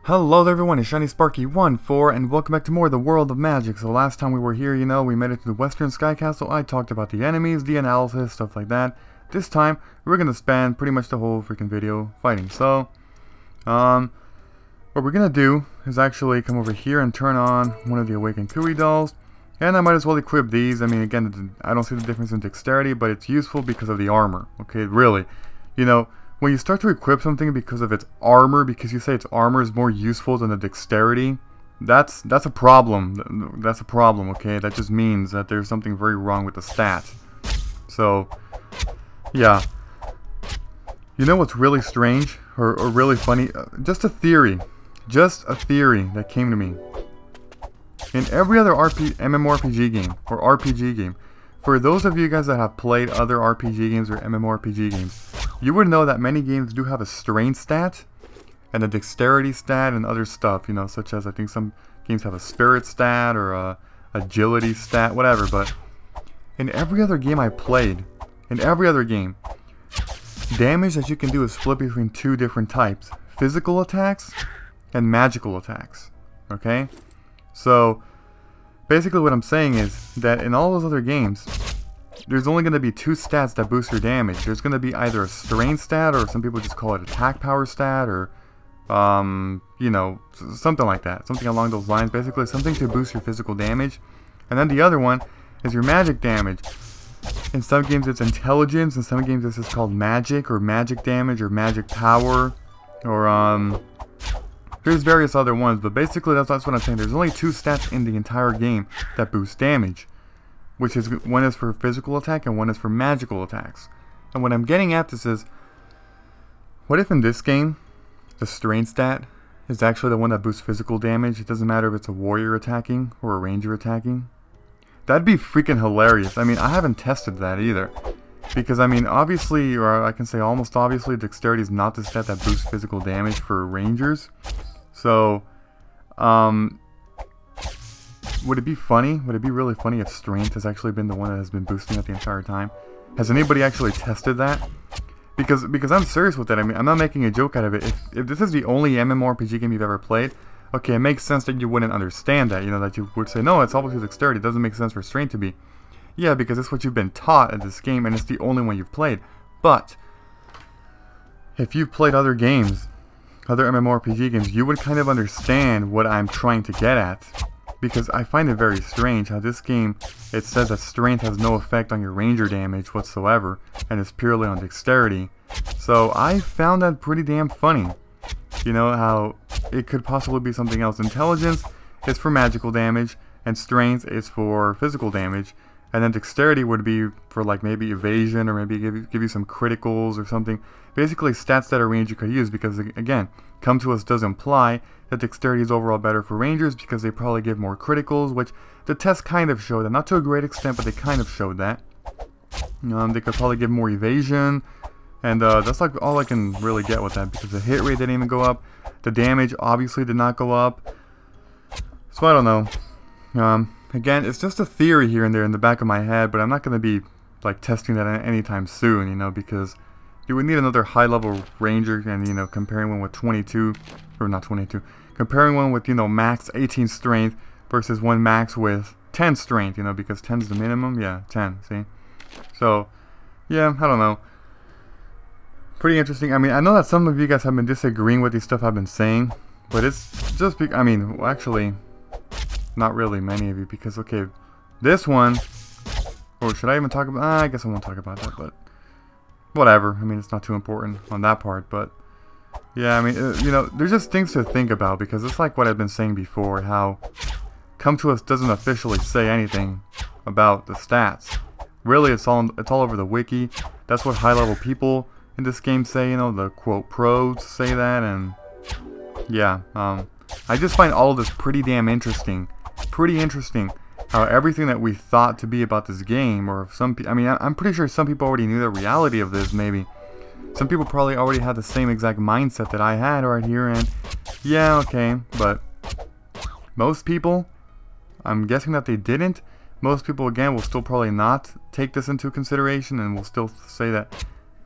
Hello there everyone, it's ShinySparky14 and welcome back to more of the World of Magic. So last time we were here, we made it to the Western Sky Castle. I talked about the enemies, the analysis, stuff like that. This time, we're going to spend pretty much the whole freaking video fighting. So, what we're going to do is actually come over here and turn on one of the Awakened Couatls. And I might as well equip these. I mean, again, I don't see the difference in dexterity, but it's useful because of the armor. Okay, really. When you start to equip something because of its armor, because you say its armor is more useful than the dexterity, that's a problem. That's a problem, okay? That just means that there's something very wrong with the stat. So, yeah. You know what's really strange or really funny? Just a theory that came to me. In every other MMORPG game or RPG game, for those of you guys that have played other RPG games or MMORPG games, you would know that many games do have a strength stat and a dexterity stat and other stuff, such as I think some games have a spirit stat or a agility stat, whatever. But in every other game I played, damage that you can do is split between two different types: physical attacks and magical attacks. Okay? So basically what I'm saying is that in all those other games, there's only going to be two stats that boost your damage. There's going to be either a strength stat, or some people just call it attack power stat, or something like that, something along those lines. Basically something to boost your physical damage. And then the other one is your magic damage. In some games it's intelligence, in some games this is called magic, or magic damage, or magic power, or there's various other ones, but basically that's what I'm saying. There's only two stats in the entire game that boost damage, which is, one is for physical attack and one is for magical attacks. And what I'm getting at this is, what if in this game the strength stat is actually the one that boosts physical damage? It doesn't matter if it's a warrior attacking or a ranger attacking. That'd be freaking hilarious. I mean, I haven't tested that either, because I mean, obviously, or I can say almost obviously, dexterity is not the stat that boosts physical damage for rangers. So, would it be funny? Would it be really funny if strength has actually been the one that has been boosting it the entire time? Has anybody actually tested that? Because I'm serious with that. I mean, I'm not making a joke out of it. If this is the only MMORPG game you've ever played, okay, it makes sense that you wouldn't understand that. That you would say, no, it's obviously dexterity. It doesn't make sense for strength to be. Yeah, because it's what you've been taught at this game, and it's the only one you've played. But if you've played other games, other MMORPG games, you would kind of understand what I'm trying to get at. Because I find it very strange how this game, it says that strength has no effect on your ranger damage whatsoever, and is purely on dexterity. So I found that pretty damn funny. How it could possibly be something else. Intelligence is for magical damage, and strength is for physical damage. And then dexterity would be for like maybe evasion, or maybe give you some criticals or something. Basically stats that a ranger could use, because again, Come To Us does imply that dexterity is overall better for rangers because they probably give more criticals, which the test kind of showed that. Not to a great extent, but they kind of showed that. They could probably give more evasion, and that's like all I can really get with that, because the hit rate didn't even go up. The damage obviously did not go up. So I don't know. Again, it's just a theory here and there in the back of my head, but I'm not going to be like testing that anytime soon, because you would need another high-level ranger, and comparing one with 22, or not 22, comparing one with max 18 strength versus one max with 10 strength, because 10 is the minimum. Yeah, 10. See, so yeah, I don't know. Pretty interesting. I mean, I know that some of you guys have been disagreeing with the stuff I've been saying, but it's just I mean, well, actually, not really many of you, because okay, this one, or should I even talk about? I guess I won't talk about that, but whatever. I mean, it's not too important on that part, but yeah, I mean, there's just things to think about, because it's like what I've been saying before, how Come To Us doesn't officially say anything about the stats. Really, it's all over the wiki. That's what high-level people in this game say, the quote pros say that, and yeah, I just find all of this pretty damn interesting. Pretty interesting how everything that we thought to be about this game, or I mean, I'm pretty sure some people already knew the reality of this, maybe. Some people probably already had the same exact mindset that I had right here, and yeah, okay, but most people, I'm guessing that they didn't. Most people, again, will still probably not take this into consideration, and will still say that,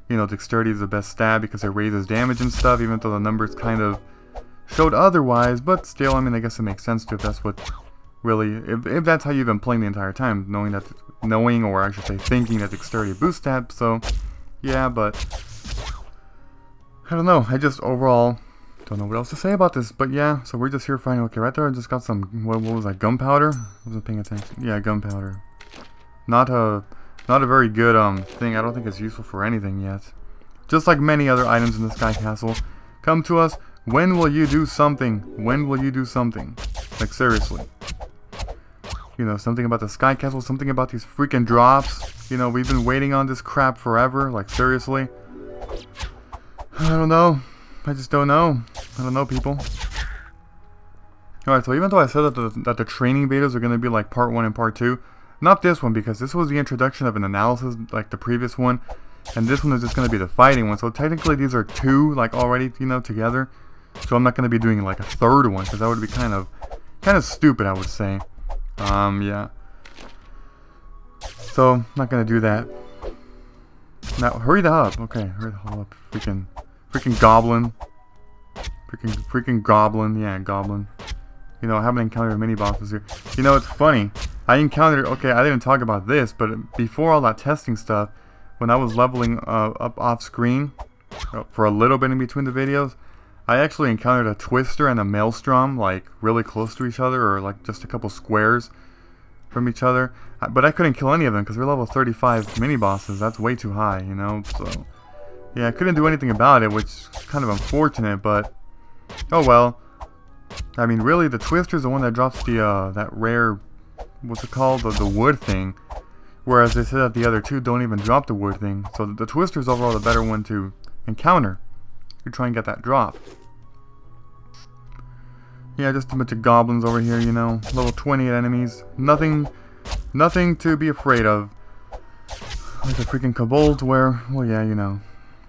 dexterity is the best stat because it raises damage and stuff, even though the numbers kind of showed otherwise, but still, I mean, I guess it makes sense to if that's what really, if that's how you've been playing the entire time, knowing, or I should say thinking that dexterity boosts that. So yeah, but I don't know, I just overall don't know what else to say about this. But yeah, so we're just here finding, okay, right there I just got some, what was that, gunpowder? I wasn't paying attention. Yeah, gunpowder. Not a very good thing. I don't think it's useful for anything yet. Just like many other items in the Sky Castle, come to us, when will you do something? When will you do something? Like, seriously. You know, something about the Sky Castle, something about these freaking drops. You know, we've been waiting on this crap forever. Like, seriously. I don't know. I just don't know. I don't know, people. Alright, so even though I said that the training betas are going to be like part 1 and part 2, not this one, because this was the introduction of an analysis like the previous one. And this one is just going to be the fighting one. So technically these are 2, like, already, you know, together. So I'm not going to be doing like a 3rd one, because that would be kind of stupid, I would say. Yeah. So, I'm not going to do that. Now, hurry the up. Okay, hurry the hell up. Freaking goblin. Freaking goblin. Yeah, goblin. You know, I haven't encountered many bosses here. You know, it's funny. I encountered, okay, I didn't talk about this, but before all that testing stuff, when I was leveling up off screen for a little bit in between the videos, I actually encountered a Twister and a Maelstrom, like, really close to each other, or like just a couple squares from each other. But I couldn't kill any of them because they're level 35 mini-bosses. That's way too high, you know? So, yeah, I couldn't do anything about it, which is kind of unfortunate, but oh well. I mean, really, the Twister's the one that drops the, that rare, what's it called? The wood thing. Whereas they said that the other 2 don't even drop the wood thing. So the Twister's overall the better one to encounter. You try and get that drop. Yeah, just a bunch of goblins over here, you know. Level 20 enemies. Nothing to be afraid of. Like the freaking Kobolds where, well, yeah, you know.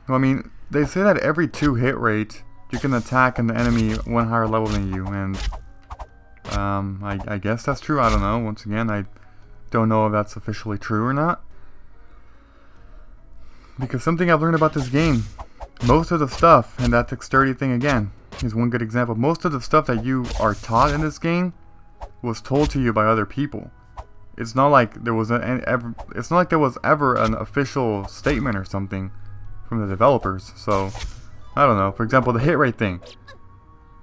Well, I mean, they say that every 2 hit rate, you can attack an enemy 1 higher level than you. And, I guess that's true. I don't know. Once again, I don't know if that's officially true or not. Because something I've learned about this game, most of the stuff, and that dexterity thing again, is one good example. Most of the stuff that you are taught in this game was told to you by other people. It's not like there was ever an official statement or something from the developers. So, I don't know. For example, the hit rate thing.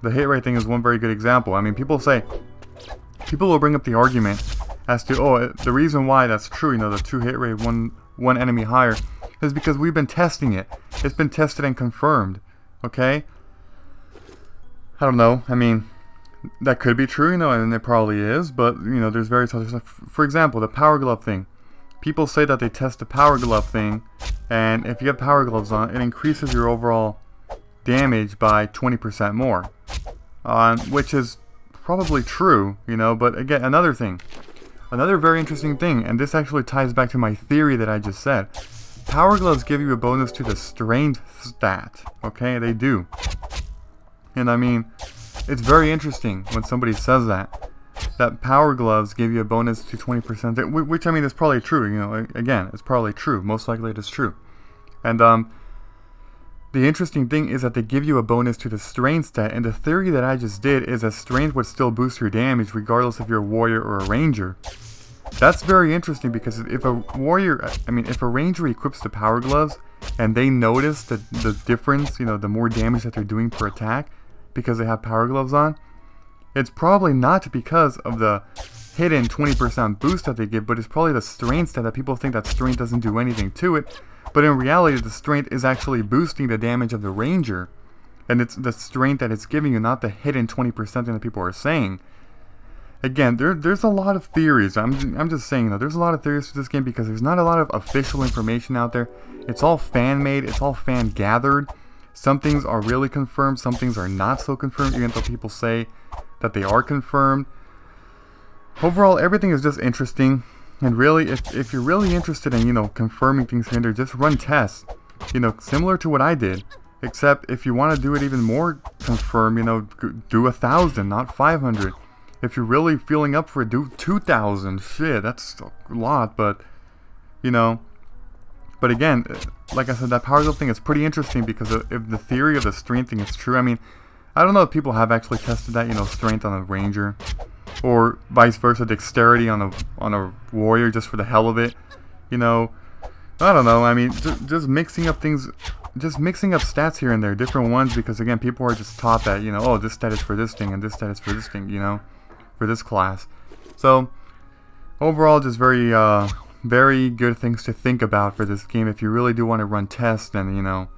The hit rate thing is one very good example. I mean, people will bring up the argument as to, oh, the reason why that's true, you know, the 2 hit rate, one enemy higher, is because we've been testing it. It's been tested and confirmed. Okay? I don't know. I mean, that could be true, you know, and it probably is, but, you know, there's various other stuff. For example, the power glove thing. People say that they test the power glove thing, and if you have power gloves on, it increases your overall damage by 20% more. Which is probably true, you know, but again, another thing. Another very interesting thing, and this actually ties back to my theory that I just said. Power gloves give you a bonus to the strength stat, okay? They do. And I mean, it's very interesting when somebody says that power gloves give you a bonus to 20%, which I mean is probably true, you know, again, it's probably true, most likely it is true. And the interesting thing is that they give you a bonus to the strength stat, and the theory that I just did is that strength would still boost your damage regardless if you're a warrior or a ranger. That's very interesting because if a warrior, I mean, if a ranger equips the power gloves and they notice the difference, you know, the more damage that they're doing per attack because they have power gloves on, it's probably not because of the hidden 20% boost that they give, but it's probably the strength stat that people think that strength doesn't do anything to it. But in reality, the strength is actually boosting the damage of the ranger. And it's the strength that it's giving you, not the hidden 20% that people are saying. Again, there's a lot of theories. I'm just saying, though, there's a lot of theories to this game because there's not a lot of official information out there. It's all fan-made. It's all fan-gathered. Some things are really confirmed. Some things are not so confirmed, even though people say that they are confirmed. Overall, everything is just interesting. And really, if you're really interested in, you know, confirming things here and there, just run tests. You know, similar to what I did. Except if you want to do it even more confirmed, you know, do 1,000, not 500. If you're really feeling up for it, do 2,000. Shit, that's a lot, but, you know. But again, like I said, that power glove thing is pretty interesting because if the theory of the strength thing is true, I mean, I don't know if people have actually tested that, you know, strength on a ranger, or vice versa, dexterity on a warrior just for the hell of it. You know, I don't know. I mean, just mixing up things, just mixing up stats here and there, different ones, because again, people are just taught that, you know, oh, this stat is for this thing and this stat is for this thing, you know, for this class. So overall, just very good things to think about for this game if you really do want to run tests and, you know,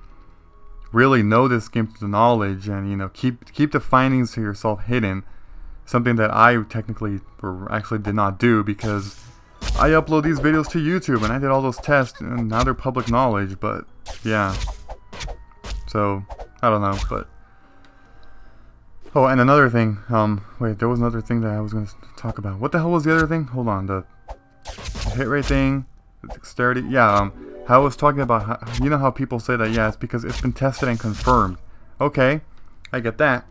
really know this game to the knowledge, and, you know, keep the findings to yourself hidden. Something that I technically, or actually did not do, because I upload these videos to YouTube and I did all those tests and now they're public knowledge. But yeah, so I don't know. But oh, and another thing, wait, there was another thing that I was going to talk about. What the hell was the other thing? Hold on, the hit rate thing, the dexterity. Yeah, how I was talking about how, you know how people say that, yeah, it's because it's been tested and confirmed. Okay, I get that.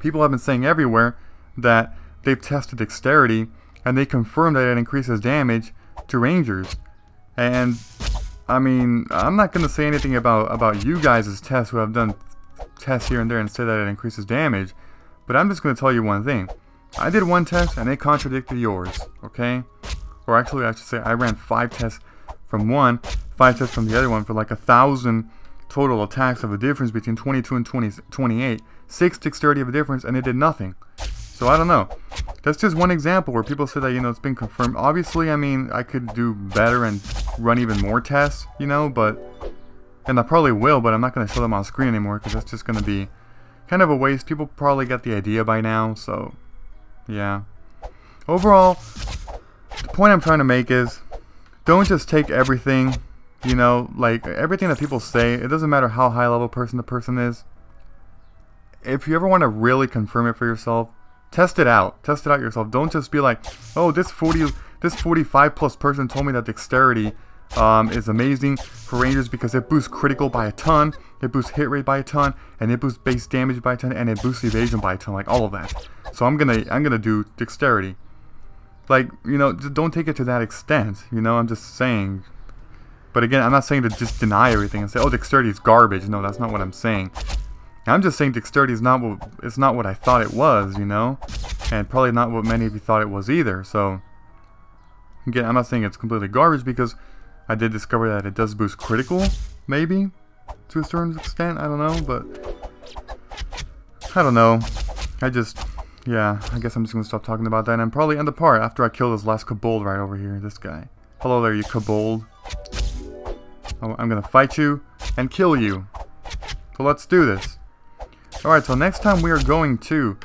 People have been saying everywhere that they've tested dexterity and they confirmed that it increases damage to rangers. And I mean, I'm not going to say anything about you guys' tests who have done tests here and there and say that it increases damage, but I'm just going to tell you one thing. I did one test and it contradicted yours, okay? Or actually, I should say I ran 5 tests from one, 5 tests from the other one, for like 1,000 total attacks of a difference between 22 and 28, 6 dexterity of a difference, and it did nothing. So I don't know. That's just one example where people say that, you know, it's been confirmed. Obviously, I mean, I could do better and run even more tests, you know, but, and I probably will, but I'm not going to show them on screen anymore because that's just going to be kind of a waste. People probably got the idea by now, so yeah. Overall, the point I'm trying to make is, don't just take everything, you know, like everything that people say. It doesn't matter how high level person the person is. If you ever want to really confirm it for yourself, test it out. Test it out yourself. Don't just be like, oh, this 45 plus person told me that dexterity is amazing for rangers because it boosts critical by a ton, it boosts hit rate by a ton, and it boosts base damage by a ton, and it boosts evasion by a ton, like all of that. So I'm gonna do dexterity. Like, you know, just don't take it to that extent, you know, I'm just saying. But again, I'm not saying to just deny everything and say, oh, dexterity is garbage. No, that's not what I'm saying. I'm just saying dexterity is not what I thought it was, you know, and probably not what many of you thought it was either. So again, I'm not saying it's completely garbage, because I did discover that it does boost critical, maybe to a certain extent. I don't know, but I don't know. Yeah, I guess I'm just gonna stop talking about that and probably end the part after I kill this last kobold right over here. This guy. Hello there, you kobold. I'm gonna fight you and kill you. So let's do this. Alright, so next time we are going to...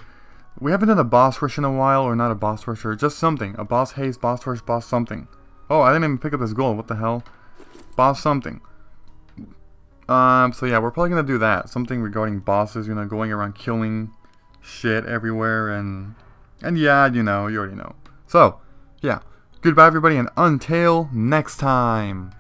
We haven't done a boss rush in a while, or not a boss rush, or just something. A boss haste, boss rush, boss something. Oh, I didn't even pick up this gold. What the hell? Boss something. So yeah, we're probably gonna do that. Something regarding bosses, you know, going around killing shit everywhere, and yeah, you know, you already know. So, yeah. Goodbye everybody, and until next time.